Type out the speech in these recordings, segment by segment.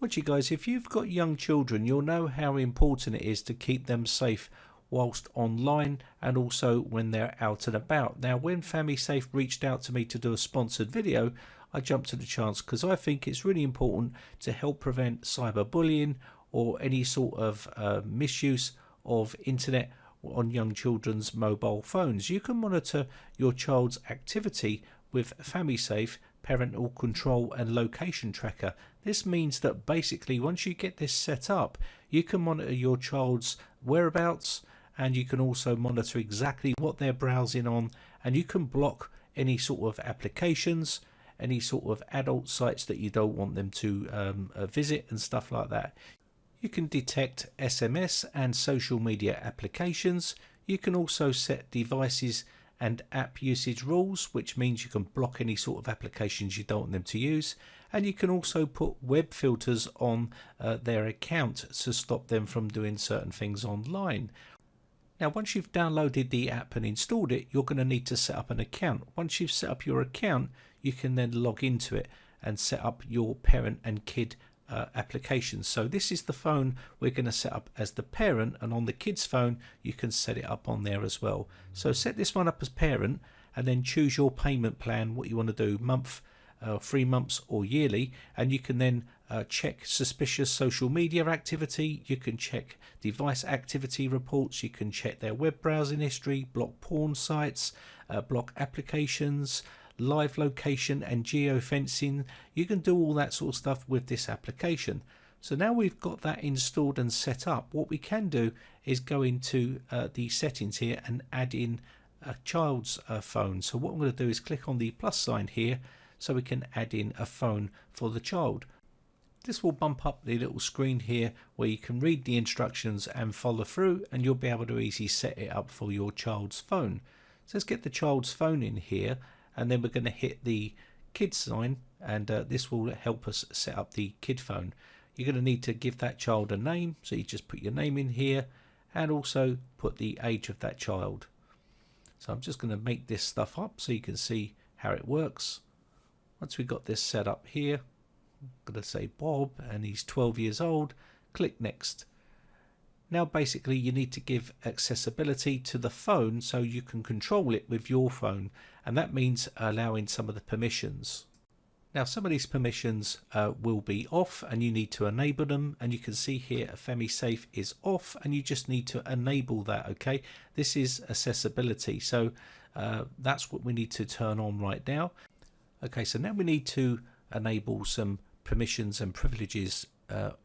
Watch you guys, if you've got young children, you'll know how important it is to keep them safe whilst online and also when they're out and about. Now, when Famisafe reached out to me to do a sponsored video, I jumped at the chance because I think it's really important to help prevent cyberbullying or any sort of misuse of internet on young children's mobile phones. You can monitor your child's activity with Famisafe Parental Control and Location Tracker. This means that basically once you get this set up, you can monitor your child's whereabouts, and you can also monitor exactly what they're browsing on, and you can block any sort of applications, any sort of adult sites that you don't want them to visit and stuff like that. You can detect SMS and social media applications. You can also set devices and app usage rules, which means you can block any sort of applications you don't want them to use. And you can also put web filters on their account to stop them from doing certain things online. Now, once you've downloaded the app and installed it, you're going to need to set up an account. Once you've set up your account, you can then log into it and set up your parent and kid applications. So this is the phone we're going to set up as the parent, and on the kid's phone you can set it up on there as well. So set this one up as parent and then choose your payment plan, what you want to do, month, 3 months or yearly, and you can then check suspicious social media activity, you can check device activity reports, you can check their web browsing history, block porn sites, block applications, live location and geofencing. You can do all that sort of stuff with this application. So now we've got that installed and set up, what we can do is go into the settings here and add in a child's phone. So what I'm going to do is click on the plus sign here so we can add in a phone for the child. This will bump up the little screen here where you can read the instructions and follow through, and you'll be able to easily set it up for your child's phone. So let's get the child's phone in here, and then we're going to hit the kid sign, and this will help us set up the kid phone. You're going to need to give that child a name, so you just put your name in here and also put the age of that child. So I'm just going to make this stuff up so you can see how it works. Once we've got this set up here, I'm going to say Bob and he's 12 years old. Click next. Now basically you need to give accessibility to the phone so you can control it with your phone, and that means allowing some of the permissions. Now some of these permissions will be off and you need to enable them, and you can see here Famisafe is off and you just need to enable that. Okay, this is accessibility, so that's what we need to turn on right now. Okay, so now we need to enable some permissions and privileges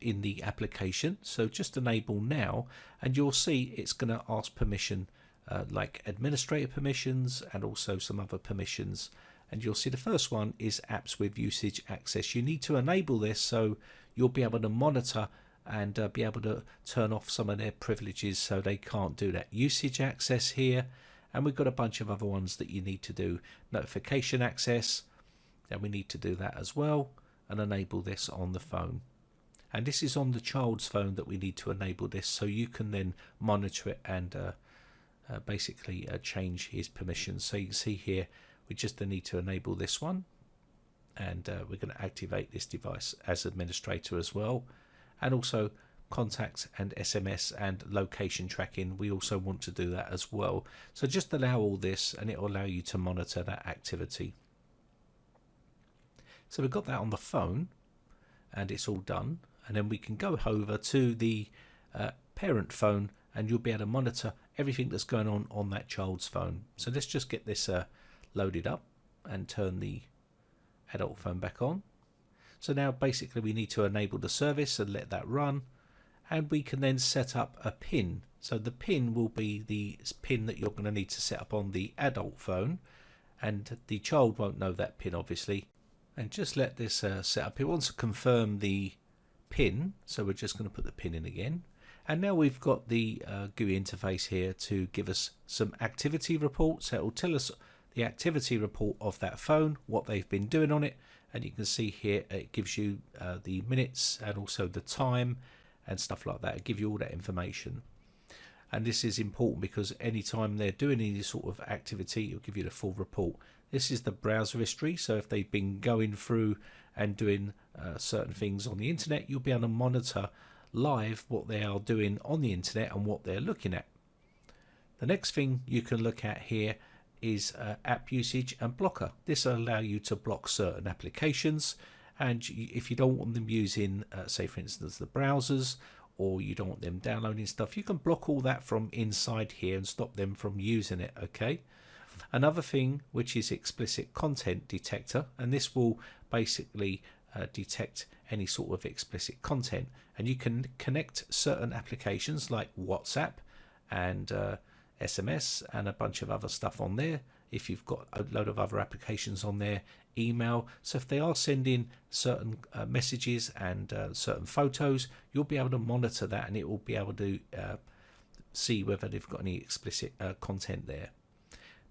in the application. So just enable now and you'll see it's going to ask permission like administrator permissions and also some other permissions, and you'll see the first one is apps with usage access. You need to enable this so you'll be able to monitor and be able to turn off some of their privileges so they can't do that. Usage access here, and we've got a bunch of other ones that you need to do. Notification access, and we need to do that as well and enable this on the phone. And this is on the child's phone that we need to enable this so you can then monitor it and basically change his permissions. So you can see here we just need to enable this one, and we're going to activate this device as administrator as well, and also contacts and SMS and location tracking, we also want to do that as well. So just allow all this and it will allow you to monitor that activity. So we've got that on the phone and it's all done, and then we can go over to the parent phone and you'll be able to monitor everything that's going on that child's phone. So let's just get this loaded up and turn the adult phone back on. So now basically we need to enable the service and let that run, and we can then set up a PIN. So the PIN will be the PIN that you're going to need to set up on the adult phone, and the child won't know that PIN obviously. And just let this set up. It wants to confirm the PIN, so we're just going to put the PIN in again. And now we've got the GUI interface here to give us some activity reports. So it will tell us the activity report of that phone, what they've been doing on it, and you can see here it gives you the minutes and also the time and stuff like that. It gives you all that information. And this is important because anytime they're doing any sort of activity, it'll give you the full report. This is the browser history, so if they've been going through and doing certain things on the internet, you'll be able to monitor live what they are doing on the internet and what they're looking at. The next thing you can look at here is app usage and blocker. This will allow you to block certain applications, and if you don't want them using say for instance the browsers, or you don't want them downloading stuff, you can block all that from inside here and stop them from using it. Okay. Another thing which is explicit content detector, and this will basically detect any sort of explicit content, and you can connect certain applications like WhatsApp and SMS and a bunch of other stuff on there. If you've got a load of other applications on there, email, so if they are sending certain messages and certain photos, you'll be able to monitor that, and it will be able to see whether they've got any explicit content there.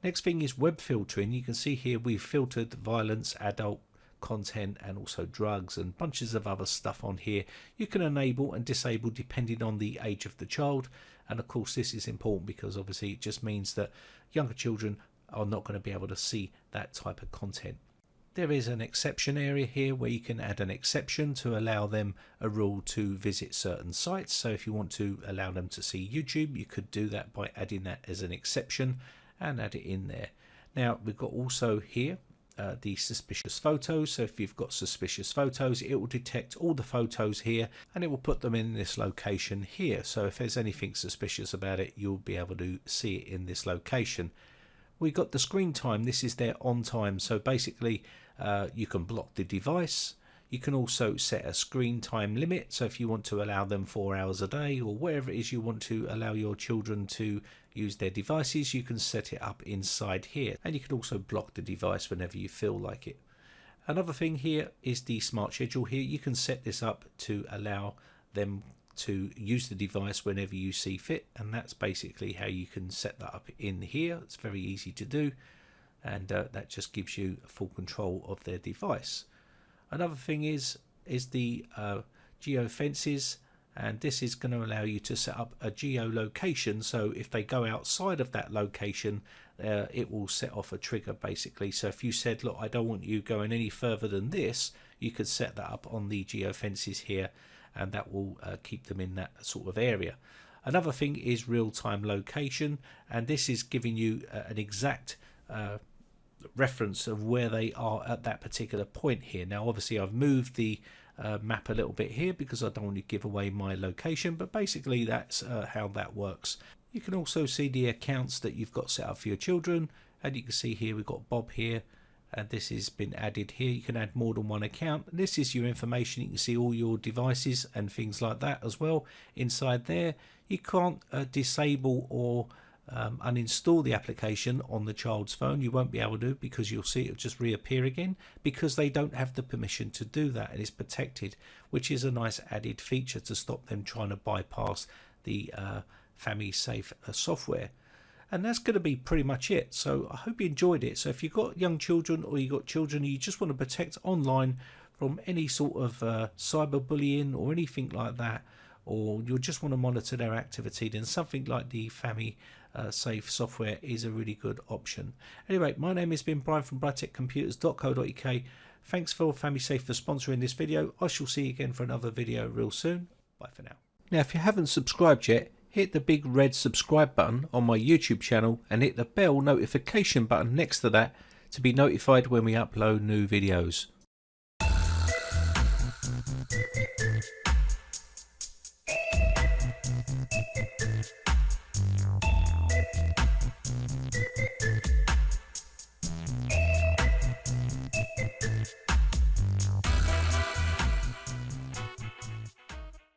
Next thing is web filtering. You can see here we've filtered violence, adult content, and also drugs and bunches of other stuff on here. You can enable and disable depending on the age of the child, and of course this is important because obviously it just means that younger children are not going to be able to see that type of content. There is an exception area here where you can add an exception to allow them a rule to visit certain sites. So if you want to allow them to see YouTube, you could do that by adding that as an exception and add it in there. Now we've got also here the suspicious photos. So if you've got suspicious photos, it will detect all the photos here and it will put them in this location here. So if there's anything suspicious about it, you'll be able to see it in this location. We got the screen time. This is their on time. So basically you can block the device. You can also set a screen time limit. So if you want to allow them 4 hours a day or wherever it is you want to allow your children to use their devices, you can set it up inside here, and you can also block the device whenever you feel like it. Another thing here is the smart schedule here. You can set this up to allow them to use the device whenever you see fit, and that's basically how you can set that up in here. It's very easy to do, and that just gives you full control of their device. Another thing is the geo fences, and this is going to allow you to set up a geolocation. So if they go outside of that location, it will set off a trigger basically. So if you said, look, I don't want you going any further than this, you could set that up on the geo fences here, and that will keep them in that sort of area. Another thing is real-time location, and this is giving you an exact reference of where they are at that particular point here. Now obviously I've moved the map a little bit here because I don't want to give away my location, but basically that's how that works. You can also see the accounts that you've got set up for your children, and you can see here we've got Bob here, and this has been added here. You can add more than one account. This is your information. You can see all your devices and things like that as well inside there. You can't disable or uninstall the application on the child's phone. You won't be able to, because you'll see it just reappear again, because they don't have the permission to do that, and it's protected, which is a nice added feature to stop them trying to bypass the Famisafe software. And that's going to be pretty much it. So I hope you enjoyed it. So if you've got young children, or you've got children you just want to protect online from any sort of cyberbullying or anything like that, or you just want to monitor their activity, then something like the Famisafe software is a really good option. Anyway, my name has been Brian from briteccomputers.co.uk. Thanks for Famisafe for sponsoring this video. I shall see you again for another video real soon. Bye for now. Now, if you haven't subscribed yet, hit the big red subscribe button on my YouTube channel and hit the bell notification button next to that to be notified when we upload new videos.